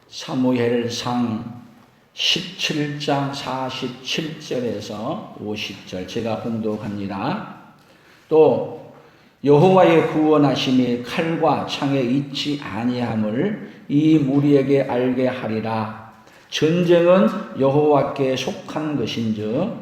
사무엘상 17장 47절에서 50절 제가 봉독합니다. 또 여호와의 구원하심이 칼과 창에 있지 아니함을 이 무리에게 알게 하리라. 전쟁은 여호와께 속한 것인즉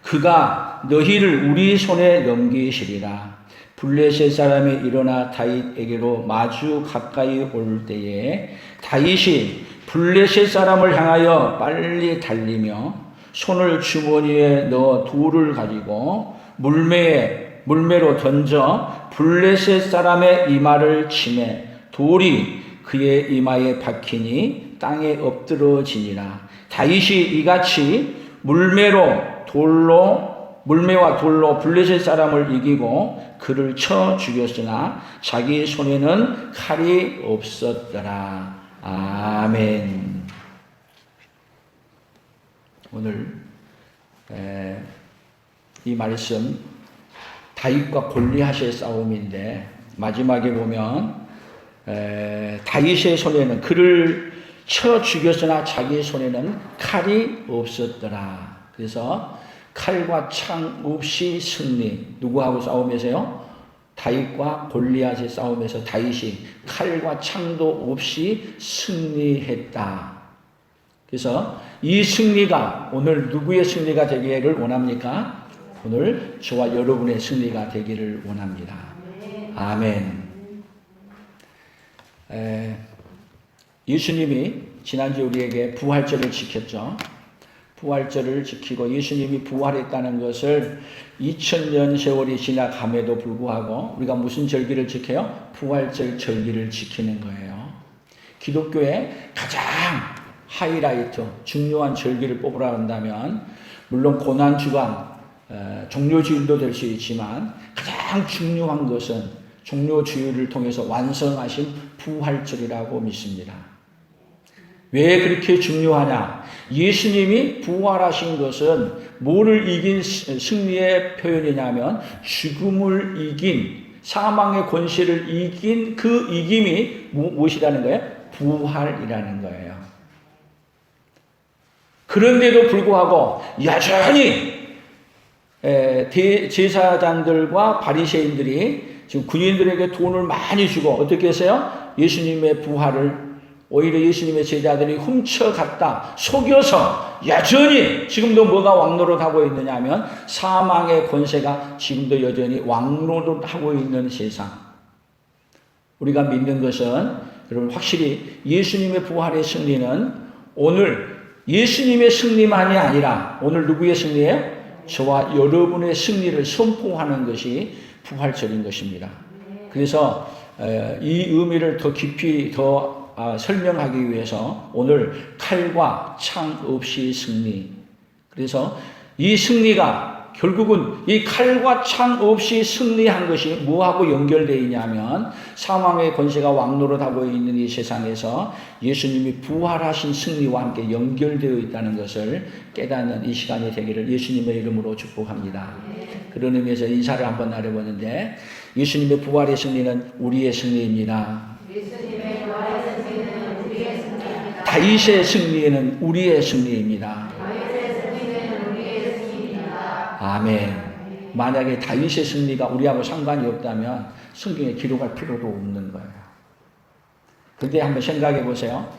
그가 너희를 우리 손에 넘기시리라. 블레셋 사람이 일어나 다윗에게로 마주 가까이 올 때에 다윗이 블레셋 사람을 향하여 빨리 달리며 손을 주머니에 넣어 돌을 가지고 물매로 던져 블레셋 사람의 이마를 치매 돌이 그의 이마에 박히니 땅에 엎드러지니라. 다윗이 이같이 물매와 돌로 블레셋 사람을 이기고 그를 쳐 죽였으나 자기 손에는 칼이 없었더라. 아멘. 오늘 이 말씀 다윗과 골리앗의 싸움인데 마지막에 보면 다윗의 손에는 그를 쳐 죽였으나 자기 손에는 칼이 없었더라. 그래서 칼과 창 없이 승리. 누구하고 싸움에서요? 다윗과 골리앗의 싸움에서 다윗이 칼과 창도 없이 승리했다. 그래서 이 승리가 오늘 누구의 승리가 되기를 원합니까? 오늘 저와 여러분의 승리가 되기를 원합니다. 아멘. 예수님이 지난주 우리에게 부활절을 지켰죠. 부활절을 지키고 예수님이 부활했다는 것을 2000년 세월이 지나감에도 불구하고 우리가 무슨 절기를 지켜요? 부활절 절기를 지키는 거예요. 기독교의 가장 하이라이트, 중요한 절기를 뽑으라 한다면 물론 고난주간, 종료주일도 될 수 있지만 가장 중요한 것은 종료주일을 통해서 완성하신 부활절이라고 믿습니다. 왜 그렇게 중요하냐? 예수님이 부활하신 것은 뭐를 이긴 승리의 표현이냐면 죽음을 이긴, 사망의 권세를 이긴 그 이김이 무엇이라는 거예요? 부활이라는 거예요. 그런데도 불구하고 여전히 제사장들과 바리새인들이 지금 군인들에게 돈을 많이 주고 어떻게 했어요? 예수님의 부활을 오히려 예수님의 제자들이 훔쳐갔다, 속여서 여전히 지금도 뭐가 왕노릇하고 있느냐 하면 사망의 권세가 지금도 여전히 왕노릇하고 있는 세상. 우리가 믿는 것은 여러분 확실히 예수님의 부활의 승리는 오늘 예수님의 승리만이 아니라 오늘 누구의 승리예요? 저와 여러분의 승리를 선포하는 것이 부활절인 것입니다. 그래서 이 의미를 더 깊이 설명하기 위해서 오늘 칼과 창 없이 승리. 그래서 이 승리가 결국은 이 칼과 창 없이 승리한 것이 뭐하고 연결되어 있냐면 사망의 권세가 왕노릇하고 있는 이 세상에서 예수님이 부활하신 승리와 함께 연결되어 있다는 것을 깨닫는 이 시간이 되기를 예수님의 이름으로 축복합니다. 그런 의미에서 인사를 한번 나눠보는데 예수님의 부활의 승리는 우리의 승리입니다. 다윗의 승리에는 우리의 승리입니다. 아멘. 만약에 다윗의 승리가 우리하고 상관이 없다면 성경에 기록할 필요도 없는 거예요. 그런데 한번 생각해 보세요.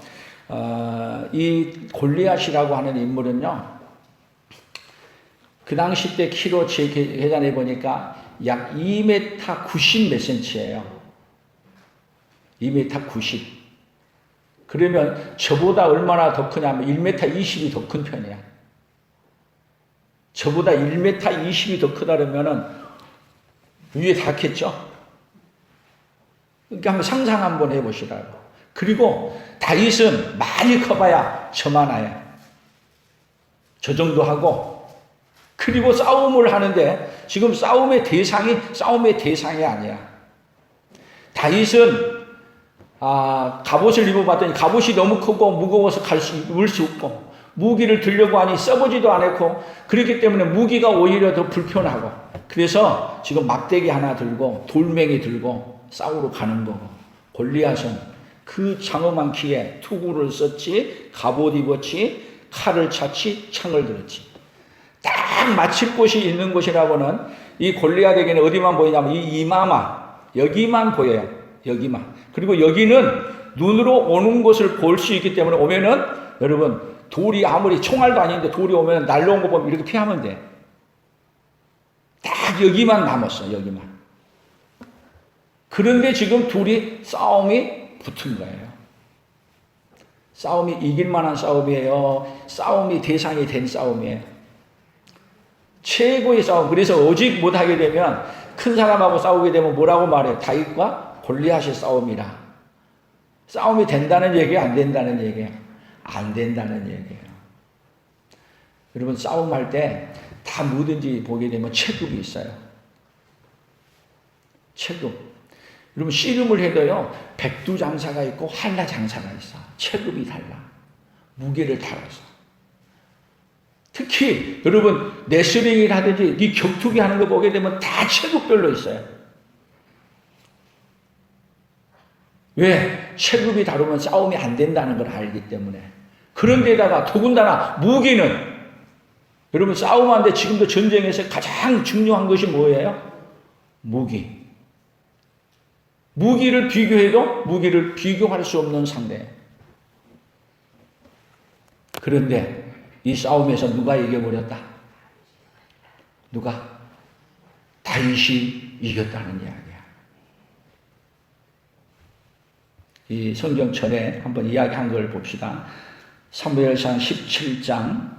이 골리앗이라고 하는 인물은요, 그 당시 때 키로 계산해 보니까 약 2m 90 몇 센치예요. 2m 90. 그러면 저보다 얼마나 더 크냐면 1m 20이 더 큰 편이야. 저보다 1m 20이 더 크다 그러면은 위에 닿겠죠? 그러니까 한번 상상 한번 해보시라고. 그리고 다윗은 많이 커봐야 저만해요. 저 정도 하고 그리고 싸움을 하는데 지금 싸움의 대상이 아니야. 다윗은 갑옷을 입어봤더니 갑옷이 너무 크고 무거워서 입을 수 없고 무기를 들려고 하니 써보지도 않았고 그렇기 때문에 무기가 오히려 더 불편하고 그래서 지금 막대기 하나 들고 돌멩이 들고 싸우러 가는 거고 골리앗은 그 장엄한 기에 투구를 썼지, 갑옷 입었지, 칼을 찼지, 창을 들었지. 딱 맞힐 곳이 있는 곳이라고는 이 골리앗에게는 어디만 보이냐면 이 이마만, 여기만 보여요. 여기만. 그리고 여기는 눈으로 오는 것을 볼 수 있기 때문에 오면은 여러분 돌이 아무리 총알도 아닌데 돌이 오면 날라온 거 보면 이렇게 피하면 돼. 딱 여기만 남았어. 여기만. 그런데 지금 둘이 싸움이 붙은 거예요. 싸움이 이길 만한 싸움이에요. 싸움이 대상이 된 싸움이에요. 최고의 싸움. 그래서 오직 못하게 되면 큰 사람하고 싸우게 되면 뭐라고 말해요? 다윗과 골리앗의 싸움이라. 싸움이 된다는 얘기예요? 안 된다는 얘기예요? 안 된다는 얘기예요. 여러분 싸움할 때 다 뭐든지 보게 되면 체급이 있어요. 체급. 여러분 씨름을 해도요. 백두장사가 있고 한라장사가 있어. 체급이 달라. 무게를 달아서. 특히 여러분 레슬링을 하든지 이 격투기 하는 거 보게 되면 다 체급별로 있어요. 왜? 체급이 다르면 싸움이 안 된다는 걸 알기 때문에. 그런데다가 더군다나 무기는 여러분 싸움하는데 지금도 전쟁에서 가장 중요한 것이 뭐예요? 무기. 무기를 비교해도 무기를 비교할 수 없는 상대. 그런데 이 싸움에서 누가 이겨버렸다? 누가? 다윗이 이겼다는 이야기야. 이 성경전에 한번 이야기한 걸 봅시다. 사무엘상 17장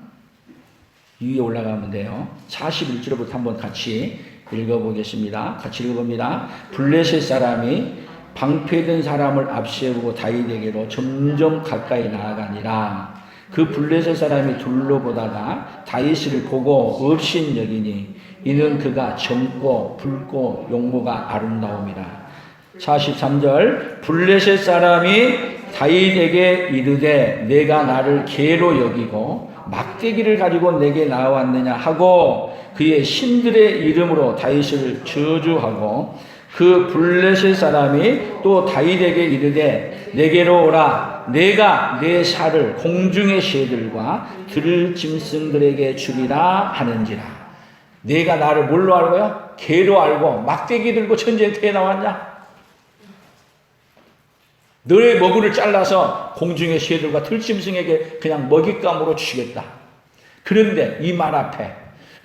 위에 올라가면 돼요. 41절부터 한번 같이 읽어보겠습니다. 같이 읽어봅니다. 블레셋 사람이 방패든 사람을 앞세우고 다윗에게로 점점 가까이 나아가니라. 그 블레셋 사람이 둘러보다가 다윗을 보고 업신여기니 이는 그가 젊고 붉고 용모가 아름다움이라. 43절 블레셋 사람이 다윗에게 이르되 내가 나를 개로 여기고 막대기를 가지고 내게 나왔느냐 하고 그의 신들의 이름으로 다윗을 저주하고 그 블레셋 사람이 또 다윗에게 이르되 내게로 오라 내가 내 살을 공중의 새들과 들짐승들에게 주리라 하는지라. 내가 나를 뭘로 알고요? 개로 알고 막대기 들고 전쟁터에 나왔냐? 너의 먹이를 잘라서 공중의 새들과 들짐승에게 그냥 먹잇감으로 주겠다. 그런데 이 말 앞에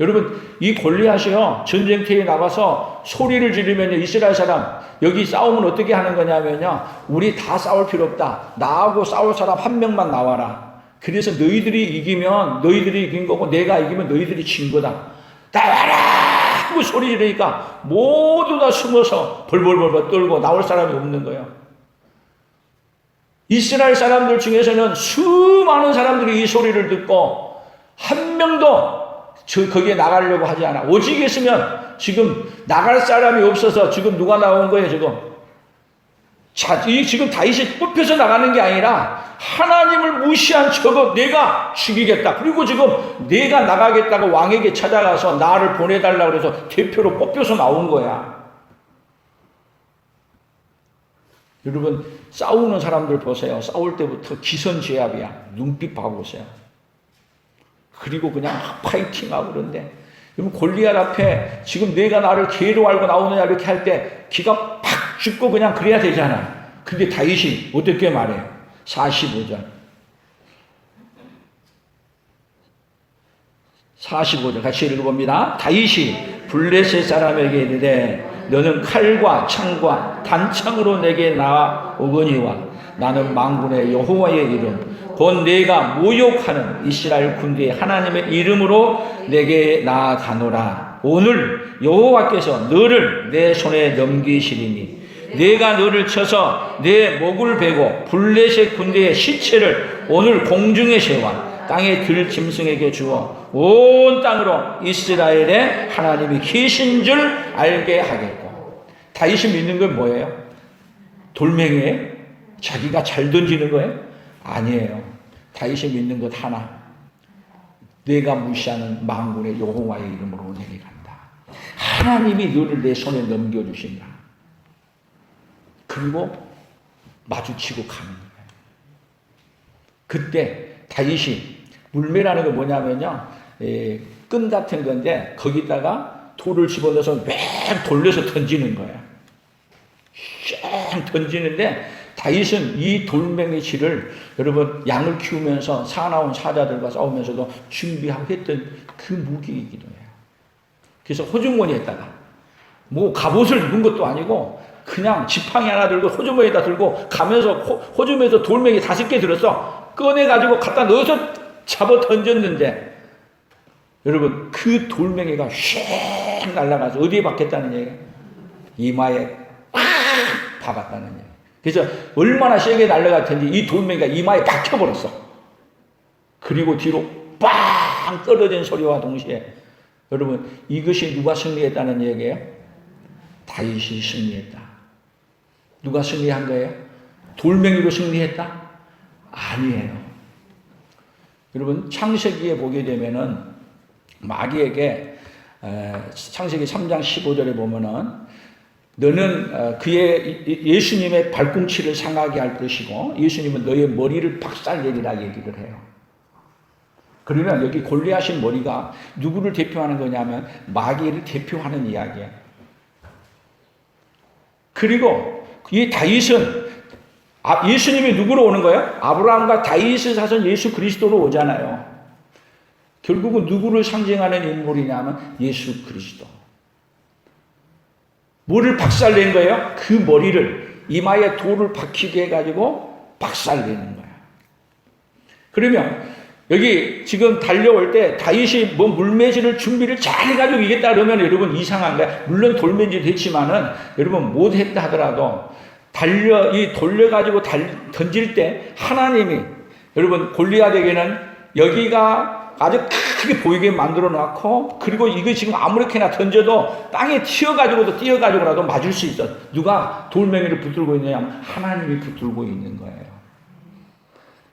여러분 이 골리앗이요 전쟁터에 나가서 소리를 지르면요 이스라엘 사람 여기 싸움은 어떻게 하는 거냐면요 우리 다 싸울 필요 없다. 나하고 싸울 사람 한 명만 나와라. 그래서 너희들이 이기면 너희들이 이긴 거고 내가 이기면 너희들이 진 거다. 나와라 하고 소리 지르니까 모두 다 숨어서 벌벌벌벌 떨고 나올 사람이 없는 거예요. 이스라엘 사람들 중에서는 수많은 사람들이 이 소리를 듣고 한 명도 거기에 나가려고 하지 않아. 오직 있으면 지금 나갈 사람이 없어서 지금 누가 나온 거예요 지금. 자, 지금 다윗이 뽑혀서 나가는 게 아니라 하나님을 무시한 저거 내가 죽이겠다. 그리고 지금 내가 나가겠다고 왕에게 찾아가서 나를 보내달라고 해서 대표로 뽑혀서 나온 거야. 여러분 싸우는 사람들 보세요. 싸울 때부터 기선제압이야. 눈빛 봐보세요. 그리고 그냥 파이팅하고 그런데 여러분 골리앗 앞에 지금 내가 나를 개로 알고 나오느냐 이렇게 할 때 기가 팍 죽고 그냥 그래야 되잖아. 근데 다윗이 어떻게 말해요? 45절 45절 같이 읽어봅니다. 다윗이 블레셋 사람에게 이르되 너는 칼과 창과 단창으로 내게 나오거니와 나는 만군의 여호와의 이름 곧 내가 모욕하는 이스라엘 군대의 하나님의 이름으로 내게 나아가노라. 오늘 여호와께서 너를 내 손에 넘기시리니 내가 너를 쳐서 내 목을 베고 블레셋 군대의 시체를 오늘 공중에 세워 땅에 들 짐승에게 주어 온 땅으로 이스라엘의 하나님이 계신 줄 알게 하겠고. 다윗이 믿는 건 뭐예요? 돌멩이에요? 자기가 잘 던지는 거예요? 아니에요. 다윗이 믿는 것 하나. 내가 무시하는 만군의 여호와의 이름으로 내게 간다. 하나님이 너를 내 손에 넘겨주신다. 그리고 마주치고 가는 거예요. 그때 다윗이 물매라는 게 뭐냐면요, 끈 같은 건데 거기다가 돌을 집어넣어서 맹 돌려서 던지는 거예요. 쫙 던지는데 다윗은 이 돌멩이 질을 여러분 양을 키우면서 사나운 사자들과 싸우면서도 준비하고 했던 그 무기이기도 해요. 그래서 호주머니에다가 뭐 갑옷을 입은 것도 아니고 그냥 지팡이 하나 들고 호주머니에다 들고 가면서 호주머니에서 돌멩이 5개 들었어. 꺼내가지고 갖다 넣어서 잡아 던졌는데 여러분 그 돌멩이가 휙 날아가서 어디에 박혔다는 얘기예요? 이마에 팍 박았다는 얘기예요. 그래서 얼마나 세게 날아갔던지 이 돌멩이가 이마에 박혀버렸어. 그리고 뒤로 빵 떨어진 소리와 동시에 여러분 이것이 누가 승리했다는 얘기예요? 다윗이 승리했다. 누가 승리한 거예요? 돌멩이로 승리했다? 아니에요. 여러분 창세기에 보게 되면은 마귀에게 창세기 3장 15절에 보면은 너는 그의 예수님의 발꿈치를 상하게 할 것이고 예수님은 너의 머리를 박살내리라 얘기를 해요. 그러면 여기 골리앗의 머리가 누구를 대표하는 거냐면 마귀를 대표하는 이야기예요. 그리고 이 다윗은 예수님이 누구로 오는 거예요? 아브라함과 다윗의 자손 예수 그리스도로 오잖아요. 결국은 누구를 상징하는 인물이냐면 예수 그리스도. 뭐를 박살낸 거예요? 그 머리를 이마에 돌을 박히게 해가지고 박살내는 거예요. 그러면 여기 지금 달려올 때 다윗이 뭐 물매질을 준비를 잘 해가지고 이겼다 그러면 여러분 이상한 거야. 물론 돌매질 됐지만은 여러분 못했다 하더라도 돌려가지고 던질 때 하나님이 여러분 골리앗에게는 여기가 아주 크게 보이게 만들어 놨고 그리고 이거 지금 아무렇게나 던져도 땅에 튀어가지고도 뛰어가지고라도 맞을 수 있어. 누가 돌멩이를 붙들고 있느냐? 하나님이 붙들고 있는 거예요.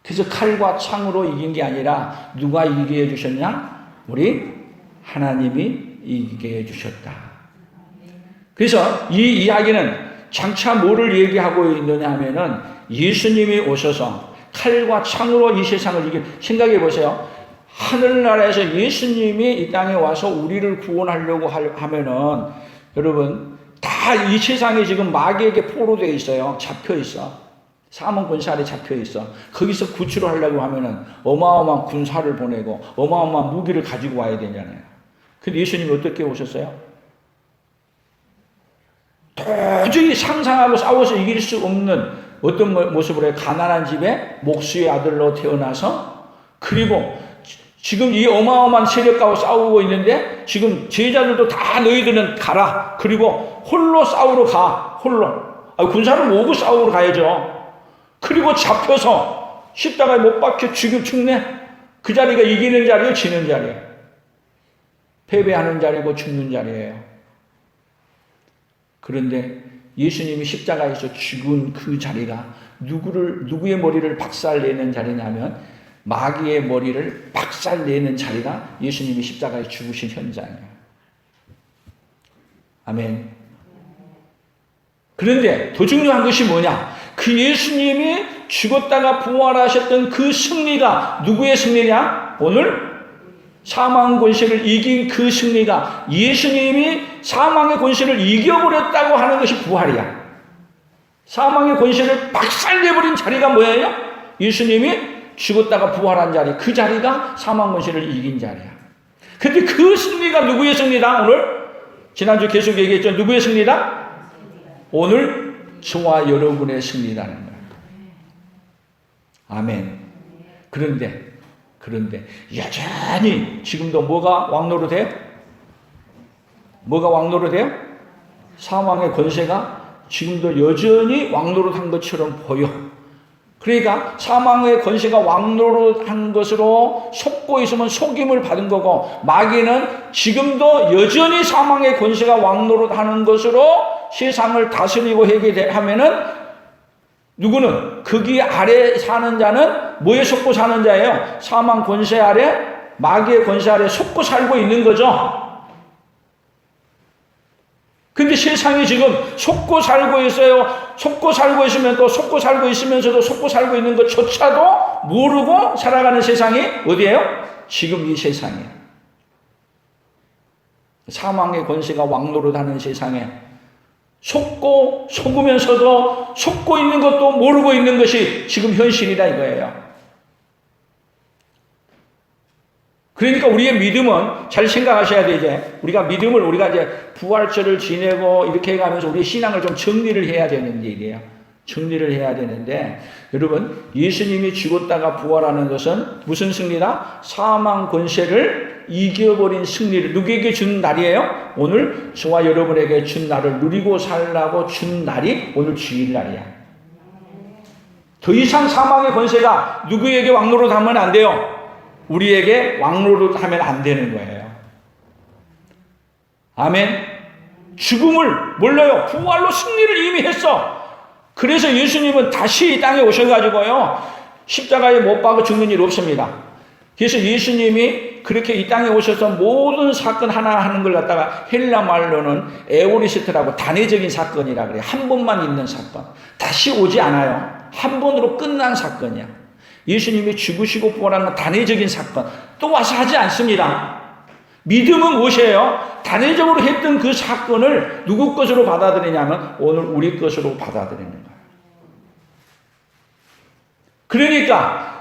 그래서 칼과 창으로 이긴 게 아니라 누가 이기게 해주셨냐? 우리 하나님이 이기게 해주셨다. 그래서 이 이야기는 장차 뭐를 얘기하고 있느냐 하면은 예수님이 오셔서 칼과 창으로 이 세상을 생각해 보세요. 하늘나라에서 예수님이 이 땅에 와서 우리를 구원하려고 하면은 여러분 다 이 세상에 지금 마귀에게 포로되어 있어요. 잡혀 있어. 사망 권세 아래 잡혀 있어. 거기서 구출을 하려고 하면은 어마어마한 군사를 보내고 어마어마한 무기를 가지고 와야 되잖아요. 근데 예수님이 어떻게 오셨어요? 도저히 상상하고 싸워서 이길 수 없는 어떤 모습으로 가난한 집에 목수의 아들로 태어나서 그리고 지금 이 어마어마한 세력과 싸우고 있는데 지금 제자들도 다 너희들은 가라. 그리고 홀로 싸우러 가. 홀로. 군사를 모으고 싸우러 가야죠. 그리고 잡혀서 십자가에 못 박혀 죽네. 그 자리가 이기는 자리예요? 지는 자리예요? 패배하는 자리고 죽는 자리예요. 그런데 예수님이 십자가에서 죽은 그 자리가 누구의 머리를 박살내는 자리냐면 마귀의 머리를 박살내는 자리가 예수님이 십자가에 죽으신 현장이에요. 아멘. 그런데 더 중요한 것이 뭐냐? 그 예수님이 죽었다가 부활하셨던 그 승리가 누구의 승리냐? 오늘 사망 권세를 이긴 그 승리가 예수님이 사망의 권세를 이겨버렸다고 하는 것이 부활이야. 사망의 권세를 박살내버린 자리가 뭐예요? 예수님이 죽었다가 부활한 자리, 그 자리가 사망 권세를 이긴 자리야. 근데 그 승리가 누구의 승리다? 오늘 지난주 계속 얘기했죠. 누구의 승리다? 오늘 저와 여러분의 승리라는 거야. 아멘. 그런데 여전히 지금도 뭐가 왕노릇해요? 뭐가 왕노릇해요? 사망의 권세가 지금도 여전히 왕노릇한 것처럼 보여. 그러니까 사망의 권세가 왕노릇한 것으로 속고 있으면 속임을 받은 거고 마귀는 지금도 여전히 사망의 권세가 왕노릇하는 것으로 세상을 다스리고 하면은 누구는 거기 아래 사는 자는 뭐에 속고 사는 자예요? 사망 권세 아래 마귀의 권세 아래 속고 살고 있는 거죠. 근데 세상이 지금 속고 살고 있어요. 속고 살고 있으면 또 속고 살고 있으면서도 속고 살고 있는 것조차도 모르고 살아가는 세상이 어디예요? 지금 이 세상이에요. 사망의 권세가 왕노릇하는 세상에 속고 속으면서도 속고 있는 것도 모르고 있는 것이 지금 현실이다 이거예요. 그러니까 우리의 믿음은 잘 생각하셔야 돼. 이제 우리가 믿음을 우리가 이제 부활절을 지내고 이렇게 해가면서 우리 신앙을 좀 정리를 해야 되는 일이에요. 정리를 해야 되는데 여러분 예수님이 죽었다가 부활하는 것은 무슨 승리다? 사망 권세를 이겨버린 승리를 누구에게 준 날이에요? 오늘 저와 여러분에게 준 날을 누리고 살라고 준 날이 오늘 주일날이야. 더 이상 사망의 권세가 누구에게 왕노릇하면 안 돼요. 우리에게 왕노릇하면 안 되는 거예요. 아멘. 죽음을 몰라요. 부활로 승리를 이미 했어. 그래서 예수님은 다시 이 땅에 오셔가지고요 십자가에 못 박아 죽는 일 없습니다. 그래서 예수님이 그렇게 이 땅에 오셔서 모든 사건 하나 하는 걸 갖다가 헬라 말로는 에오리스트라고 단회적인 사건이라 그래요. 한 번만 있는 사건. 다시 오지 않아요. 한 번으로 끝난 사건이야. 예수님이 죽으시고 부활하는 단회적인 사건. 또 와서 하지 않습니다. 믿음은 무엇이에요? 단회적으로 했던 그 사건을 누구 것으로 받아들이냐면 오늘 우리 것으로 받아들이는 거예요. 그러니까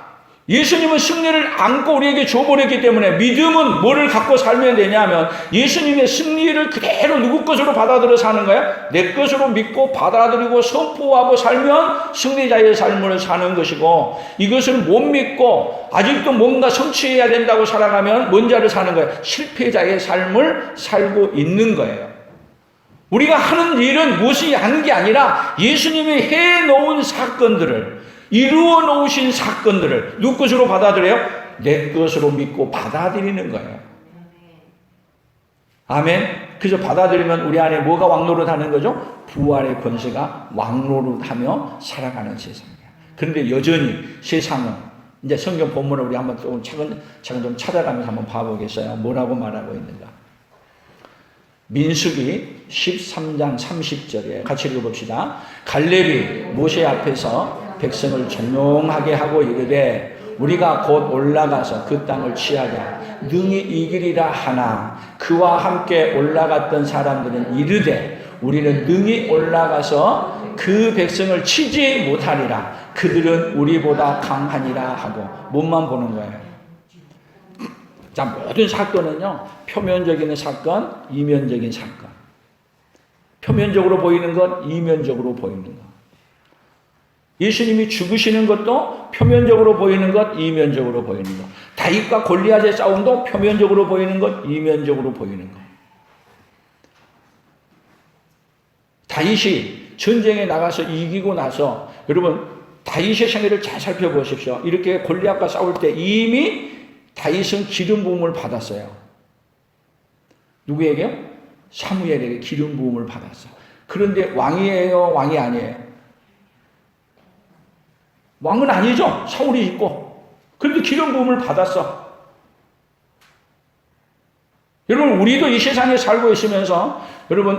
예수님은 승리를 안고 우리에게 줘버렸기 때문에 믿음은 뭐를 갖고 살면 되냐면 예수님의 승리를 그대로 누구 것으로 받아들여 사는 거예요? 내 것으로 믿고 받아들이고 선포하고 살면 승리자의 삶을 사는 것이고 이것을 못 믿고 아직도 뭔가 성취해야 된다고 살아가면 뭔 자를 사는 거예요? 실패자의 삶을 살고 있는 거예요. 우리가 하는 일은 무엇이 하는 게 아니라 예수님이 해놓은 사건들을 이루어 놓으신 사건들을 누구 것으로 받아들여요? 내 것으로 믿고 받아들이는 거예요. 아멘. 그래서 받아들이면 우리 안에 뭐가 왕노릇하는 거죠? 부활의 권세가 왕노릇하며 살아가는 세상이에요. 그런데 여전히 세상은 이제 성경 본문을 우리 한번 조금 차근차근 좀 찾아가면서 한번 봐보겠어요. 뭐라고 말하고 있는가? 민수기 13장 30절에 같이 읽어봅시다. 갈렙이 모세 앞에서 백성을 조용하게 하고 이르되 우리가 곧 올라가서 그 땅을 취하자 능히 이기리라 하나 그와 함께 올라갔던 사람들은 이르되 우리는 능히 올라가서 그 백성을 치지 못하리라 그들은 우리보다 강하니라 하고 몸만 보는 거예요. 자, 모든 사건은요 표면적인 사건, 이면적인 사건. 표면적으로 보이는 것, 이면적으로 보이는 것. 예수님이 죽으시는 것도 표면적으로 보이는 것, 이면적으로 보이는 것. 다윗과 골리앗의 싸움도 표면적으로 보이는 것, 이면적으로 보이는 것. 다윗이 전쟁에 나가서 이기고 나서 여러분 다윗의 생애를 잘 살펴보십시오. 이렇게 골리앗과 싸울 때 이미 다윗은 기름 부음을 받았어요. 누구에게요? 사무엘에게 기름 부음을 받았어요. 그런데 왕이에요? 왕이 아니에요? 왕은 아니죠. 사울이 있고. 그런데 기름 부음을 받았어. 여러분 우리도 이 세상에 살고 있으면서 여러분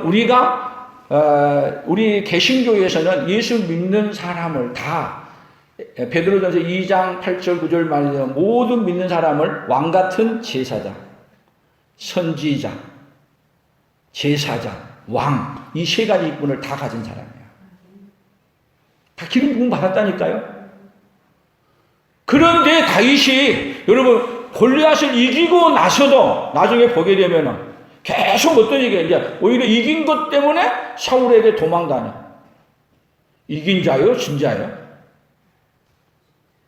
우리 개신교에서는 예수 믿는 사람을 다 베드로전서 2장 8절 9절 말하면 모든 믿는 사람을 왕같은 제사장, 선지자, 제사장, 왕 이 세 가지 직분을 다 가진 사람이에요. 다 기름 부음 받았다니까요. 그런데 다윗이 여러분 골리앗을 이기고 나서도 나중에 보게 되면은 계속 어떤 얘기가 이제 오히려 이긴 것 때문에 사울에게 도망다녀. 이긴 자요, 진 자요.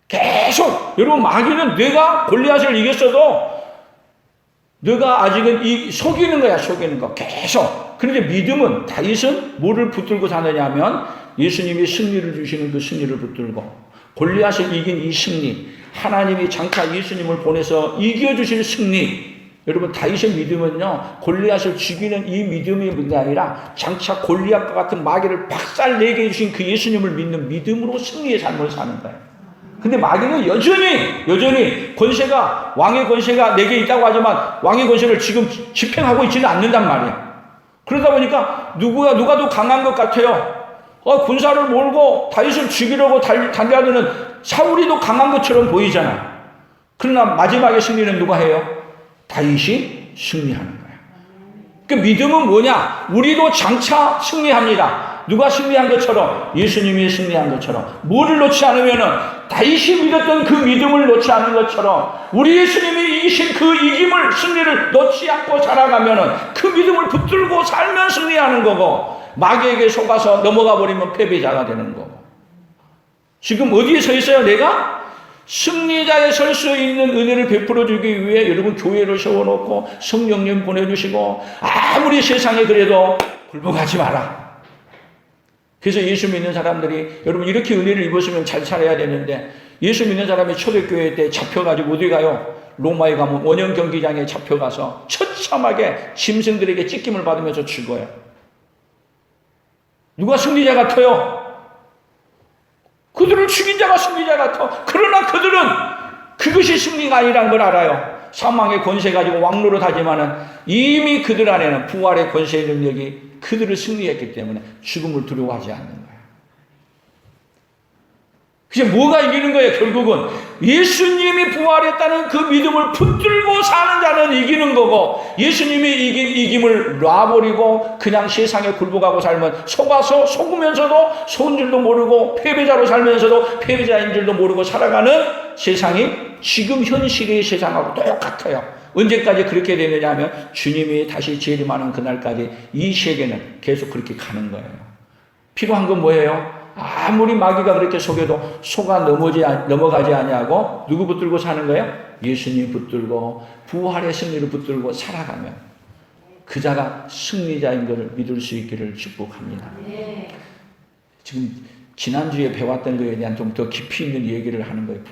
계속 여러분 마귀는 내가 골리앗을 이겼어도 너가 아직은 속이는 거야, 속이는 거 계속. 그런데 믿음은 다윗은 뭐를 붙들고 사느냐 하면 예수님이 승리를 주시는 그 승리를 붙들고 골리앗을 이긴 이 승리, 하나님이 장차 예수님을 보내서 이겨주실 승리. 여러분 다윗의 믿음은요 골리앗을 죽이는 이 믿음이 문제 아니라 장차 골리앗과 같은 마귀를 박살내게 해주신 그 예수님을 믿는 믿음으로 승리의 삶을 사는 거예요. 근데 마귀는 여전히 왕의 권세가 내게 있다고 하지만 왕의 권세를 지금 집행하고 있지는 않는단 말이에요. 그러다 보니까 누가 더 강한 것 같아요. 군사를 몰고 다윗을 죽이려고 달려드는 사울이 더 강한 것처럼 보이잖아. 그러나 마지막에 승리는 누가 해요? 다윗이 승리하는 거야. 그 믿음은 뭐냐? 우리도 장차 승리합니다. 누가 승리한 것처럼, 예수님이 승리한 것처럼, 뭐를 놓지 않으면은 다윗이 믿었던 그 믿음을 놓지 않는 것처럼 우리 예수님이 이기신 그 이김을, 승리를 놓지 않고 살아가면은 그 믿음을 붙들고 살면 승리하는 거고, 마귀에게 속아서 넘어가 버리면 패배자가 되는 거고. 지금 어디에 서 있어요? 내가 승리자에 설 수 있는 은혜를 베풀어 주기 위해 여러분 교회를 세워놓고 성령님 보내주시고, 아무리 세상에 그래도 굴복하지 마라. 그래서 예수 믿는 사람들이, 여러분 이렇게 은혜를 입었으면 잘 살아야 되는데, 예수 믿는 사람이 초대교회 때 잡혀가지고 어디 가요? 로마에 가면 원형 경기장에 잡혀가서 처참하게 짐승들에게 찢김을 받으면서 죽어요. 누가 승리자 같아요? 그들을 죽인 자가 승리자 같아. 그러나 그들은 그것이 승리가 아니란 걸 알아요. 사망의 권세 가지고 왕노릇 하지만은 이미 그들 안에는 부활의 권세의 능력이 그들을 승리했기 때문에 죽음을 두려워하지 않는 거예요. 그래서 뭐가 이기는 거예요? 결국은 예수님이 부활했다는 그 믿음을 붙들고 사는 자는 이기는 거고, 예수님이 이김을 놔버리고 그냥 세상에 굴복하고 살면 속으면서도 속은 줄도 모르고 패배자로 살면서도 패배자인 줄도 모르고 살아가는 세상이 지금 현실의 세상하고 똑같아요. 언제까지 그렇게 되느냐 하면 주님이 다시 재림하는 그날까지 이 세계는 계속 그렇게 가는 거예요. 필요한 건 뭐예요? 아무리 마귀가 그렇게 속여도 속아 넘어가지 아니하고 누구 붙들고 사는 거예요? 예수님 붙들고 부활의 승리를 붙들고 살아가면 그 자가 승리자인 것을 믿을 수 있기를 축복합니다. 지금 지난주에 배웠던 것에 대한 좀 더 깊이 있는 얘기를 하는 거예요.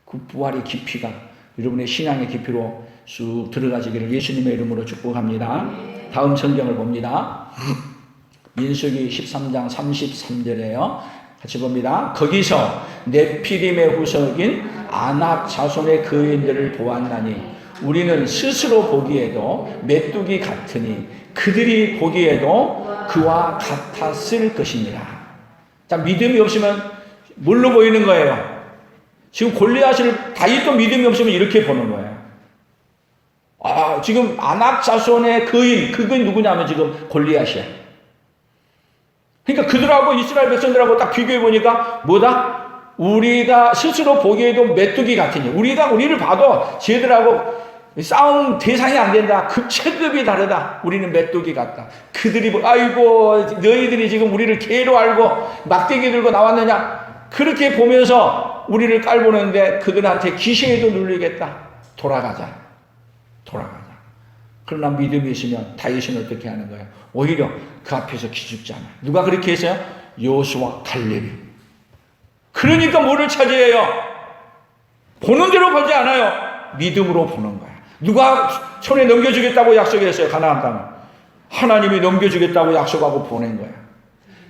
그 부활의 깊이가 여러분의 신앙의 깊이로 쑥 들어가시기를 예수님의 이름으로 축복합니다. 다음 성경을 봅니다. 민수기 13장 33절에요. 같이 봅니다. 거기서 네피림의 후손인 아낙 자손의 거인들을 보았나니 우리는 스스로 보기에도 메뚜기 같으니 그들이 보기에도 그와 같았을 것이니라. 자, 믿음이 없으면 뭘로 보이는 거예요? 지금 골리앗을 다윗도 믿음이 없으면 이렇게 보는 거예요. 지금 아낙 자손의 거인, 그건 누구냐면 지금 골리앗이야. 그러니까 그들하고 이스라엘 백성들하고 딱 비교해 보니까 뭐다? 우리가 스스로 보기에도 메뚜기 같으니, 우리를 봐도 쟤들하고 싸움 대상이 안 된다. 그 체급이 다르다. 우리는 메뚜기 같다. 그들이 아이고 너희들이 지금 우리를 개로 알고 막대기 들고 나왔느냐? 그렇게 보면서 우리를 깔보는데 그들한테 기세에도 눌리겠다. 돌아가자. 그러나 믿음이 있으면 다윗은 어떻게 하는 거예요? 오히려 그 앞에서 기죽지 않아요. 누가 그렇게 했어요? 여호수아, 갈렙이. 그러니까 뭐를 차지해요? 보는 대로 보지 않아요. 믿음으로 보는 거야. 누가 손에 넘겨주겠다고 약속했어요? 가나안 땅을. 하나님이 넘겨주겠다고 약속하고 보낸 거야.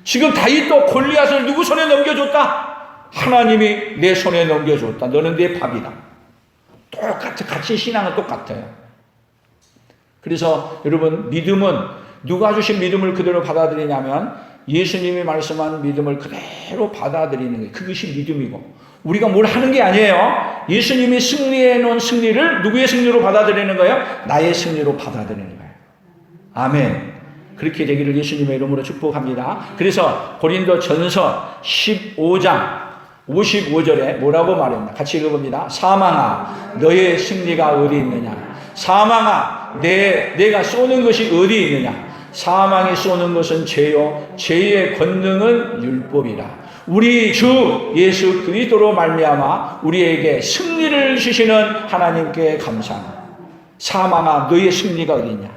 지금 다윗도 골리앗을 누구 손에 넘겨줬다? 하나님이 내 손에 넘겨줬다. 너는 내 밥이다. 같이 신앙은 똑같아요. 그래서 여러분 믿음은 누가 주신 믿음을 그대로 받아들이냐면 예수님이 말씀한 믿음을 그대로 받아들이는 거예요. 그것이 믿음이고, 우리가 뭘 하는 게 아니에요. 예수님이 승리해 놓은 승리를 누구의 승리로 받아들이는 거예요? 나의 승리로 받아들이는 거예요. 아멘. 그렇게 되기를 예수님의 이름으로 축복합니다. 그래서 고린도전서 15장 55절에 뭐라고 말했나? 같이 읽어봅니다. 사망아 너의 승리가 어디 있느냐? 사망아 내가 쏘는 것이 어디 있느냐? 사망이 쏘는 것은 죄요 죄의 권능은 율법이라. 우리 주 예수 그리스도로 말미암아 우리에게 승리를 주시는 하나님께 감사합니다. 사망아 너의 승리가 어디 있냐?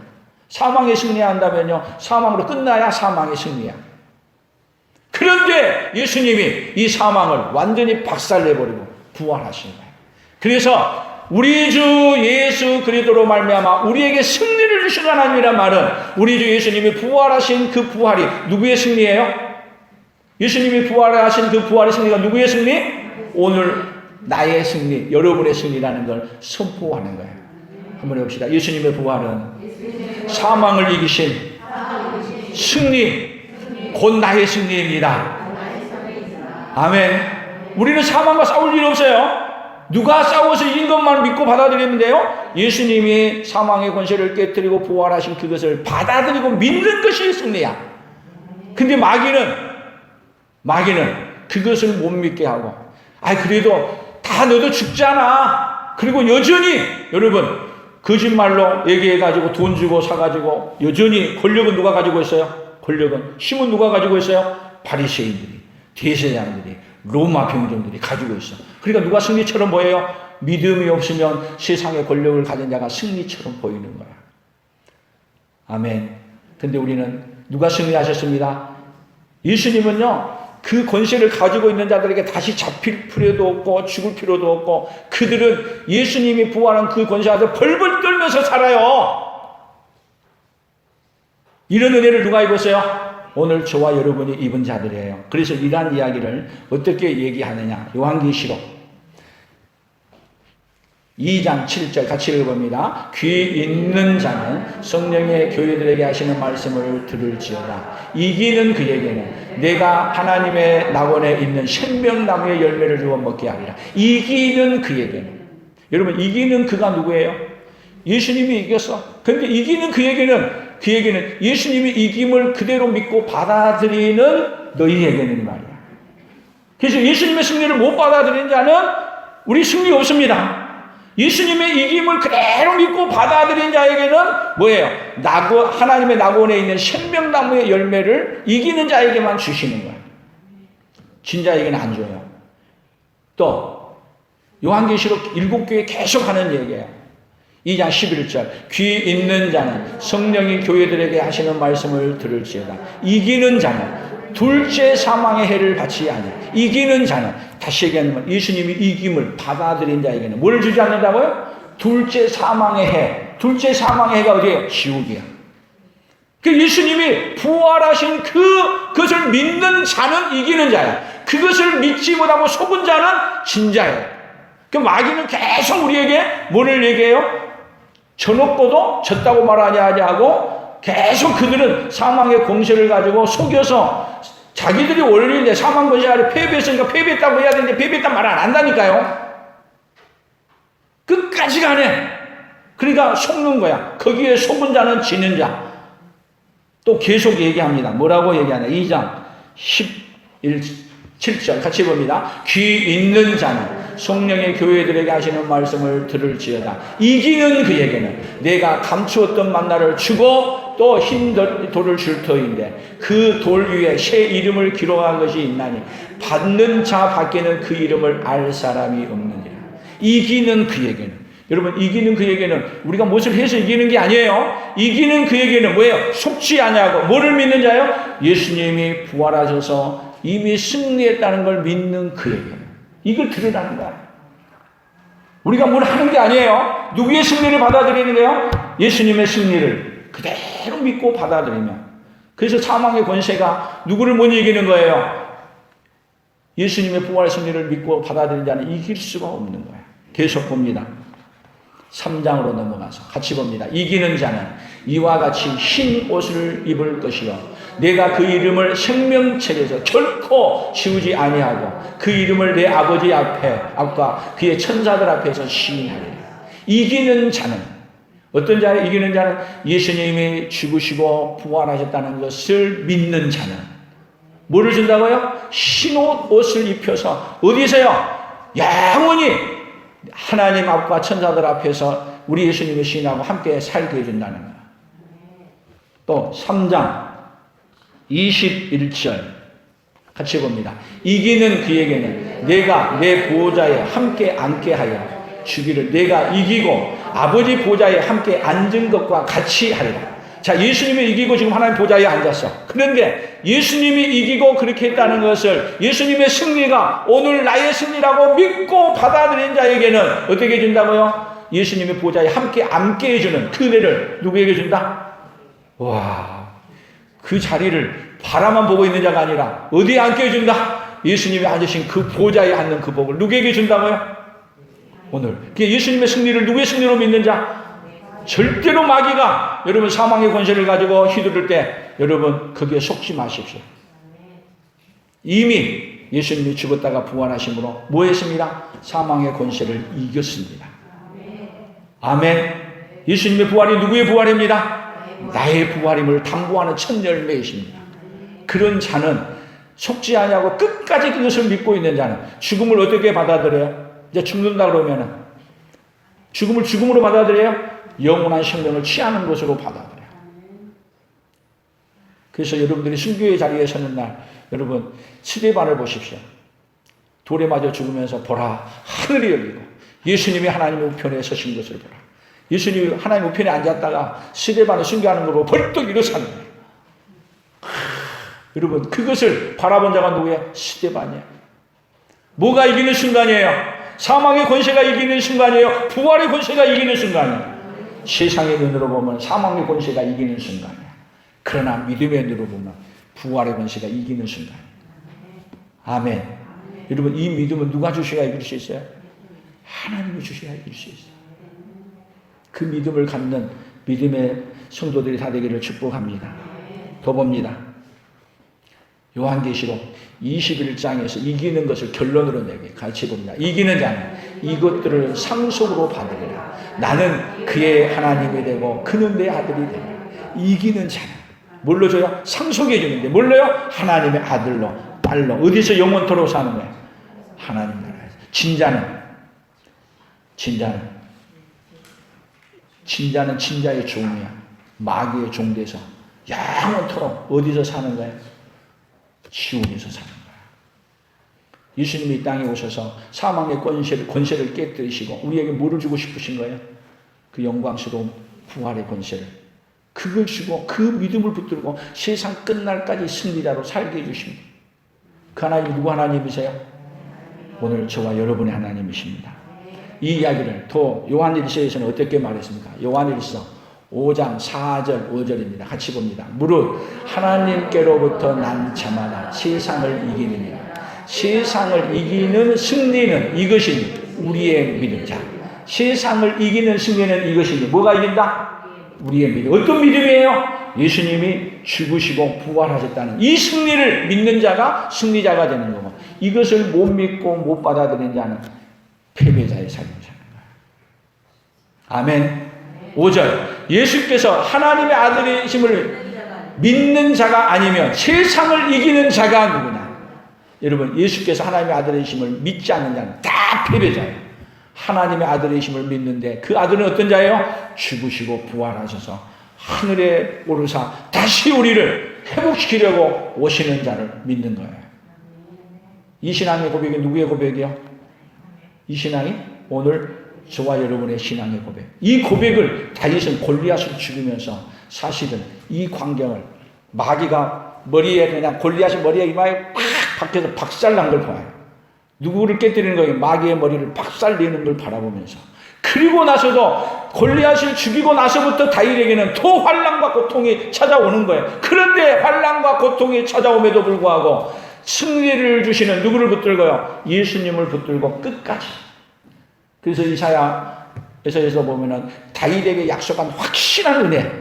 사망에 승리한다면요, 사망으로 끝나야 사망의 승리야. 그런데 예수님이 이 사망을 완전히 박살내버리고 부활하신 거예요. 그래서 우리 주 예수 그리스도로 말미암아 우리에게 승리를 주신 하나님이란 말은 우리 주 예수님이 부활하신 그 부활이 누구의 승리예요? 예수님이 부활하신 그 부활의 승리가 누구의 승리? 오늘 나의 승리, 여러분의 승리라는 걸 선포하는 거예요. 한번 해봅시다. 예수님의 부활은 사망을 이기신 승리, 곧 나의 승리입니다. 아멘. 우리는 사망과 싸울 일 없어요. 누가 싸워서 이긴 것만 믿고 받아들이면 돼요. 예수님이 사망의 권세를 깨뜨리고 부활하신 그것을 받아들이고 믿는 것이 승리야. 근데 마귀는 그것을 못 믿게 하고, 그래도 다 너도 죽잖아. 그리고 여전히 여러분 거짓말로 얘기해가지고 돈 주고 사가지고 여전히 권력은 누가 가지고 있어요? 권력은 힘은 누가 가지고 있어요? 바리새인들이, 대제사장들이, 로마 병정들이 가지고 있어. 그러니까 누가 승리처럼 보여요? 믿음이 없으면 세상의 권력을 가진 자가 승리처럼 보이는 거야. 아멘. 근데 우리는 누가 승리하셨습니다? 예수님은요, 그 권세를 가지고 있는 자들에게 다시 잡힐 필요도 없고 죽을 필요도 없고, 그들은 예수님이 부활한 그 권세 아래 벌벌 떨면서 살아요. 이런 은혜를 누가 입었어요? 오늘 저와 여러분이 입은 자들이에요. 그래서 이러한 이야기를 어떻게 얘기하느냐. 요한계시록 2장 7절 같이 읽어봅니다. 귀 있는 자는 성령의 교회들에게 하시는 말씀을 들을지어다. 이기는 그에게는 내가 하나님의 낙원에 있는 생명나무의 열매를 주어 먹게 하리라. 이기는 그에게는. 여러분, 이기는 그가 누구예요? 예수님이 이겼어. 그런데 이기는 그에게는 예수님이 이김을 그대로 믿고 받아들이는 너희에게는 말이야. 그래서 예수님의 승리를 못 받아들이는 자는 우리 승리 없습니다. 예수님의 이김을 그대로 믿고 받아들인 자에게는 뭐예요? 하나님의 낙원에 있는 생명나무의 열매를 이기는 자에게만 주시는 거예요. 진자에게는 안 줘요. 또 요한계시록 7교회 계속 하는 얘기예요. 2장 11절 귀 있는 자는 성령이 교회들에게 하시는 말씀을 들을지어다. 이기는 자는 둘째 사망의 해를 받지 아니하리라. 이기는 자는, 다시 얘기하면 예수님이 이김을 받아들인 자에게는 뭘 주지 않는다고요? 둘째 사망의 해. 둘째 사망의 해가 어디예요? 지옥이야. 그 예수님이 부활하신 그것을 믿는 자는 이기는 자야. 그것을 믿지 못하고 속은 자는 진자예요. 그 마귀는 계속 우리에게 뭐를 얘기해요? 저놓고도 졌다고 말하냐 하고 계속 그들은 사망의 공세를 가지고 속여서 자기들이 원래 사망 권세 아래 패배했으니까 패배했다고 해야 되는데 패배했다는 말 안 한다니까요. 끝까지 가네. 그러니까 속는 거야. 거기에 속은 자는 지는 자. 또 계속 얘기합니다. 뭐라고 얘기하냐. 2장 7절 같이 봅니다. 귀 있는 자는 성령의 교회들에게 하시는 말씀을 들을지어다. 이기는 그에게는 내가 감추었던 만나를 주고 또 흰 돌을 줄 터인데 그 돌 위에 새 이름을 기록한 것이 있나니 받는 자 밖에는 그 이름을 알 사람이 없느니라. 이기는 그에게는, 여러분, 이기는 그에게는 우리가 무엇을 해서 이기는 게 아니에요. 이기는 그에게는 뭐예요? 속지 아니하고 뭐를 믿는 자예요? 예수님이 부활하셔서 이미 승리했다는 걸 믿는 그에게는. 이걸 들으라는 거야. 우리가 뭘 하는 게 아니에요. 누구의 승리를 받아들이는 거예요? 예수님의 승리를 그대로 믿고 받아들이면. 그래서 사망의 권세가 누구를 못 이기는 거예요? 예수님의 부활 승리를 믿고 받아들이는 자는 이길 수가 없는 거예요. 계속 봅니다. 3장으로 넘어가서 같이 봅니다. 이기는 자는 이와 같이 흰 옷을 입을 것이요 내가 그 이름을 생명책에서 결코 지우지 아니하고 그 이름을 내 아버지 앞과 그의 천사들 앞에서 시인하리라. 이기는 자는, 어떤 자를 이기는 자는 예수님이 죽으시고 부활하셨다는 것을 믿는 자는 뭐를 준다고요? 흰 옷을 입혀서 어디서요? 영원히 하나님 앞과 천사들 앞에서 우리 예수님을 시인하고 함께 살게 해준다는 거예요. 또 3장 21절 같이 봅니다. 이기는 그에게는 내가 내 보좌에 함께 앉게 하여 주기를 내가 이기고 아버지 보좌에 함께 앉은 것과 같이 하리라. 자, 예수님이 이기고 지금 하나님 보좌에 앉았어. 그런데 예수님이 이기고 그렇게 했다는 것을, 예수님의 승리가 오늘 나의 승리라고 믿고 받아들인 자에게는 어떻게 준다고요? 예수님의 보좌에 함께 앉게 해주는 그 은혜를 누구에게 준다? 와, 그 자리를 바라만 보고 있는 자가 아니라 어디에 앉게 해준다? 예수님이 앉으신 그 보좌에 앉는 그 복을 누구에게 준다고요? 오늘. 예수님의 승리를 누구의 승리로 믿는 자? 절대로 마귀가 여러분 사망의 권세를 가지고 휘두를 때 여러분 거기에 속지 마십시오. 이미 예수님이 죽었다가 부활하심으로 뭐 했습니다? 사망의 권세를 이겼습니다. 아멘. 예수님의 부활이 누구의 부활입니다? 나의 부활임을 담보하는 첫 열매이십니다. 그런 자는 속지 아니하고 끝까지 그것을 믿고 있는 자는 죽음을 어떻게 받아들여요? 이제 죽는다 그러면은 죽음을 죽음으로 받아들여요? 영원한 생명을 취하는 것으로 받아들여요. 그래서 여러분들이 순교의 자리에 서는 날 여러분 스데반을 보십시오. 돌에 맞아 죽으면서 보라 하늘이 열리고 예수님이 하나님의 우편에 서신 것을 보라. 예수님이 하나님 우편에 앉았다가 스데반을 순교하는 걸로 벌떡 일어서는 거예요. 여러분 그것을 바라본 자가 누구예요? 스데반이에요. 뭐가 이기는 순간이에요? 사망의 권세가 이기는 순간이에요? 부활의 권세가 이기는 순간이에요? 세상의 눈으로 보면 사망의 권세가 이기는 순간이에요. 그러나 믿음의 눈으로 보면 부활의 권세가 이기는 순간이에요. 아멘. 여러분 이 믿음은 누가 주셔야 이길 수 있어요? 하나님이 주셔야 이길 수 있어요. 그 믿음을 갖는 믿음의 성도들이 다 되기를 축복합니다. 더 봅니다. 요한계시록 21장에서 이기는 것을 결론으로 내게 같이 봅니다. 이기는 자는 이것들을 상속으로 받으리라. 나는 그의 하나님이 되고 그는 내 아들이 되리라. 이기는 자는 뭘로 줘요? 상속해 주는데 뭘로요? 하나님의 아들로 딸로. 어디서 영원토록 사는 거예요? 하나님 나라에서. 진자는 진자의 종이야. 마귀의 종돼서 영원토록 어디서 사는 거예요? 지옥에서 사는 거야. 예수님이 이 땅에 오셔서 사망의 권세를 깨뜨리시고 우리에게 뭐를 주고 싶으신 거예요? 그 영광스러운 부활의 권세를. 그걸 주고 그 믿음을 붙들고 세상 끝날까지 승리자로 살게 해주십니다. 그 하나님 누구 하나님이세요? 오늘 저와 여러분의 하나님이십니다. 이 이야기를 또 요한일서에서는 어떻게 말했습니까? 요한일서 5장 4절 5절입니다. 같이 봅니다. 무릇 하나님께로부터 난 자마다 세상을 이기느니라. 세상을 이기는 승리는 이것이니 우리의 믿음. 자, 세상을 이기는 승리는 이것이니 뭐가 이긴다? 우리의 믿음. 어떤 믿음이에요? 예수님이 죽으시고 부활하셨다는 이 승리를 믿는 자가 승리자가 되는 거고 이것을 못 믿고 못 받아들이는 자는 패배자의 삶을 사는 거예요. 아멘. 5절 예수께서 하나님의 아들이심을 믿는 자가 아니면 세상을 이기는 자가 누구냐? 여러분 예수께서 하나님의 아들이심을 믿지 않는 자는 다 패배자예요. 하나님의 아들이심을 믿는데 그 아들은 어떤 자예요? 죽으시고 부활하셔서 하늘에 오르사 다시 우리를 회복시키려고 오시는 자를 믿는 거예요. 이 신앙의 고백이 누구의 고백이요? 이 신앙이 오늘 저와 여러분의 신앙의 고백. 이 고백을 다윗은 골리앗을 죽이면서 사실은 이 광경을 마귀가 머리에 그냥 골리앗의 머리에 이마에 팍 박혀서 박살난 걸 봐요. 누구를 깨뜨리는 거예요? 마귀의 머리를 박살내는 걸 바라보면서. 그리고 나서도 골리앗을 죽이고 나서부터 다윗에게는 또 환난과 고통이 찾아오는 거예요. 그런데 환난과 고통이 찾아옴에도 불구하고 승리를 주시는 누구를 붙들고요? 예수님을 붙들고 끝까지. 그래서 이사야에서 보면은 다윗에게 약속한 확실한 은혜,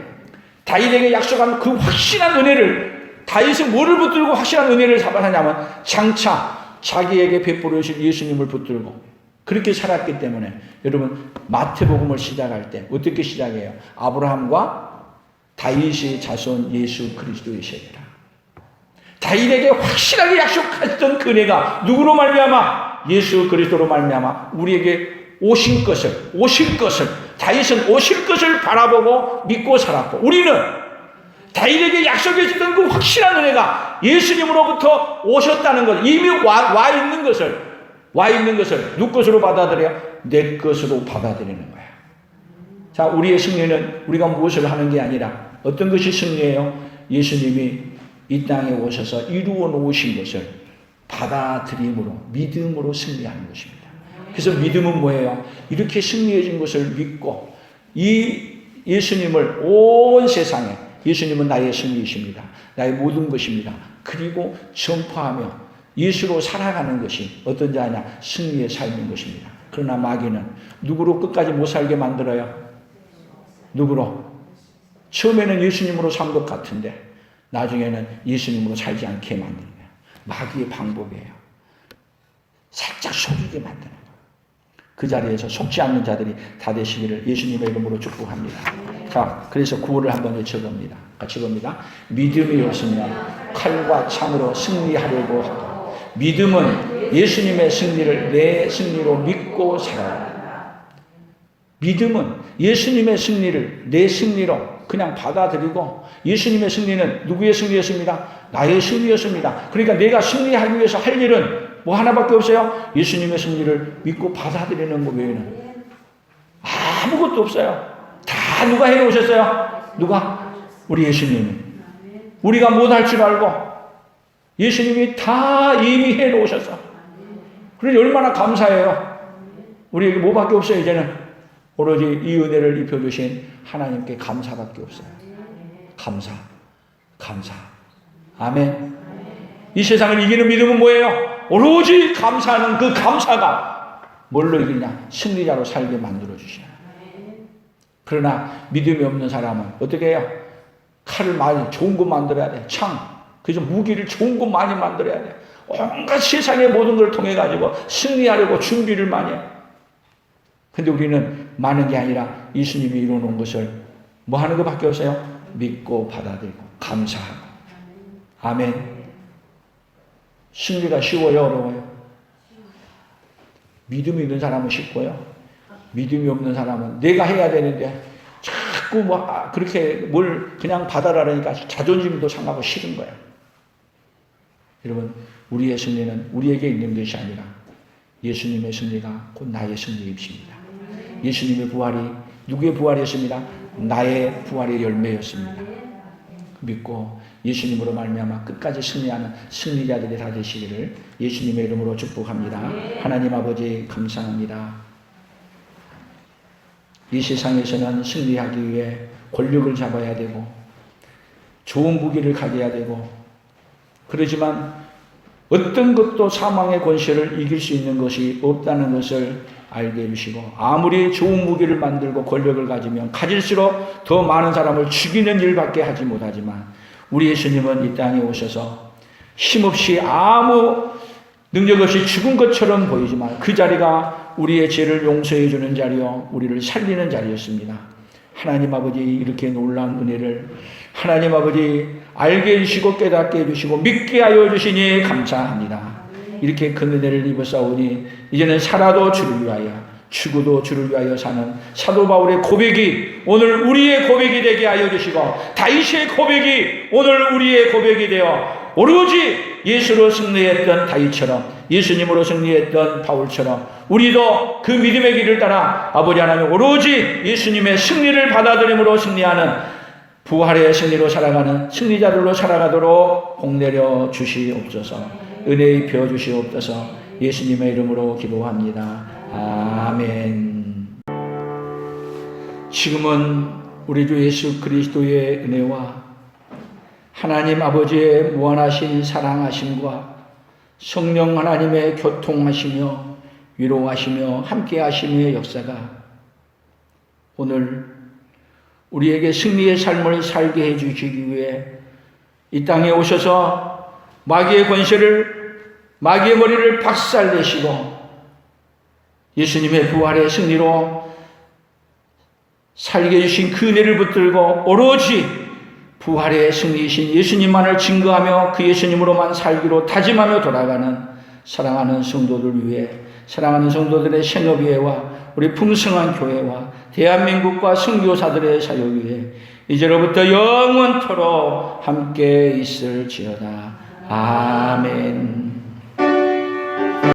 다윗에게 약속한 그 확실한 은혜를 다윗은 뭐를 붙들고 확실한 은혜를 잡아내냐면 장차 자기에게 베풀어 주실 예수님을 붙들고 그렇게 살았기 때문에 여러분 마태복음을 시작할 때 어떻게 시작해요? 아브라함과 다윗의 자손 예수 그리스도의 세계라. 다윗에게 확실하게 약속했던 그 은혜가 누구로 말미암아? 예수 그리스도로 말미암아 우리에게 오신 것을 다윗은 오실 것을 바라보고 믿고 살았고 우리는 다윗에게 약속해 주던 그 확실한 은혜가 예수님으로부터 오셨다는 것, 이미 와 있는 것을 누구 것으로 받아들여? 내 것으로 받아들이는 거야. 자, 우리의 승리는 우리가 무엇을 하는 게 아니라 어떤 것이 승리예요? 예수님이 이 땅에 오셔서 이루어 놓으신 것을 받아들임으로 믿음으로 승리하는 것입니다. 그래서 믿음은 뭐예요? 이렇게 승리해 준 것을 믿고 이 예수님을 온 세상에 예수님은 나의 승리이십니다. 나의 모든 것입니다. 그리고 전파하며 예수로 살아가는 것이 어떤 자냐? 승리의 삶인 것입니다. 그러나 마귀는 누구로 끝까지 못 살게 만들어요? 누구로? 처음에는 예수님으로 산 것 같은데 나중에는 예수님으로 살지 않게 만드는 거예요. 마귀의 방법이에요. 살짝 속이게 만드는 거예요. 그 자리에서 속지 않는 자들이 다 되시기를 예수님의 이름으로 축복합니다. 자, 그래서 구호를 한번 외쳐봅니다. 같이 봅니다. 믿음이 없으면 칼과 창으로 승리하려고 하다. 믿음은 예수님의 승리를 내 승리로 믿고 살아라. 믿음은 예수님의 승리를 내 승리로 그냥 받아들이고, 예수님의 승리는 누구의 승리였습니다? 나의 승리였습니다. 그러니까 내가 승리하기 위해서 할 일은 뭐 하나밖에 없어요. 예수님의 승리를 믿고 받아들이는 것 외에는 아무것도 없어요. 다 누가 해놓으셨어요? 누가? 우리 예수님이. 우리가 못할 줄 알고 예수님이 다 이미 해놓으셨어. 그러니 얼마나 감사해요. 우리에게 뭐밖에 없어요. 이제는 오로지 이 은혜를 입혀주신 하나님께 감사밖에 없어요. 감사. 아멘. 이 세상을 이기는 믿음은 뭐예요? 오로지 감사하는 그 감사가 뭘로 이기냐? 승리자로 살게 만들어주시냐. 그러나 믿음이 없는 사람은 어떻게 해요? 칼을 많이 좋은 거 만들어야 돼. 창. 그래서 무기를 좋은 거 많이 만들어야 돼. 온갖 세상의 모든 걸 통해 가지고 승리하려고 준비를 많이 해요. 근데 우리는 많은 게 아니라 예수님이 이루어놓은 것을 뭐 하는 것밖에 없어요? 믿고 받아들이고 감사하고. 아멘. 승리가 쉬워요, 어려워요? 믿음이 있는 사람은 쉽고요. 믿음이 없는 사람은 내가 해야 되는데 자꾸 그렇게 뭘 그냥 받아라니까 자존심도 상하고 싫은 거예요. 여러분, 우리의 승리는 우리에게 있는 것이 아니라 예수님의 승리가 곧 나의 승리이십니다. 예수님의 부활이 누구의 부활이었습니다? 나의 부활의 열매였습니다. 믿고 예수님으로 말미암아 끝까지 승리하는 승리자들이 다 되시기를 예수님의 이름으로 축복합니다. 하나님 아버지 감사합니다. 이 세상에서는 승리하기 위해 권력을 잡아야 되고 좋은 무기를 가져야 되고, 그러지만 어떤 것도 사망의 권세를 이길 수 있는 것이 없다는 것을 알게 해주시고, 아무리 좋은 무기를 만들고 권력을 가지면 가질수록 더 많은 사람을 죽이는 일밖에 하지 못하지만 우리 예수님은 이 땅에 오셔서 힘없이 아무 능력 없이 죽은 것처럼 보이지만 그 자리가 우리의 죄를 용서해 주는 자리요 우리를 살리는 자리였습니다. 하나님 아버지, 이렇게 놀라운 은혜를 하나님 아버지 알게 해주시고 깨닫게 해주시고 믿게 하여 주시니 감사합니다. 이렇게 큰 은혜를 입었사오니 이제는 살아도 주를 위하여 죽어도 주를 위하여 사는 사도 바울의 고백이 오늘 우리의 고백이 되게 하여 주시고, 다윗의 고백이 오늘 우리의 고백이 되어 오로지 예수로 승리했던 다윗처럼, 예수님으로 승리했던 바울처럼 우리도 그 믿음의 길을 따라 아버지 하나님 오로지 예수님의 승리를 받아들임으로 승리하는 부활의 승리로 살아가는 승리자들로 살아가도록 복내려 주시옵소서. 은혜 입혀 주시옵소서. 예수님의 이름으로 기도합니다. 아멘. 지금은 우리 주 예수 그리스도의 은혜와 하나님 아버지의 무한하신 사랑하심과 성령 하나님의 교통하시며 위로하시며 함께하심의 역사가 오늘 우리에게 승리의 삶을 살게 해주시기 위해 이 땅에 오셔서 마귀의 권세를, 마귀의 머리를 박살내시고 예수님의 부활의 승리로 살게 해주신 그 은혜를 붙들고 오로지 부활의 승리이신 예수님만을 증거하며 그 예수님으로만 살기로 다짐하며 돌아가는 사랑하는 성도들 위해, 사랑하는 성도들의 생업위회와 우리 풍성한 교회와 대한민국과 선교사들의 사역 위해 이제로부터 영원토록 함께 있을지어다. 아멘.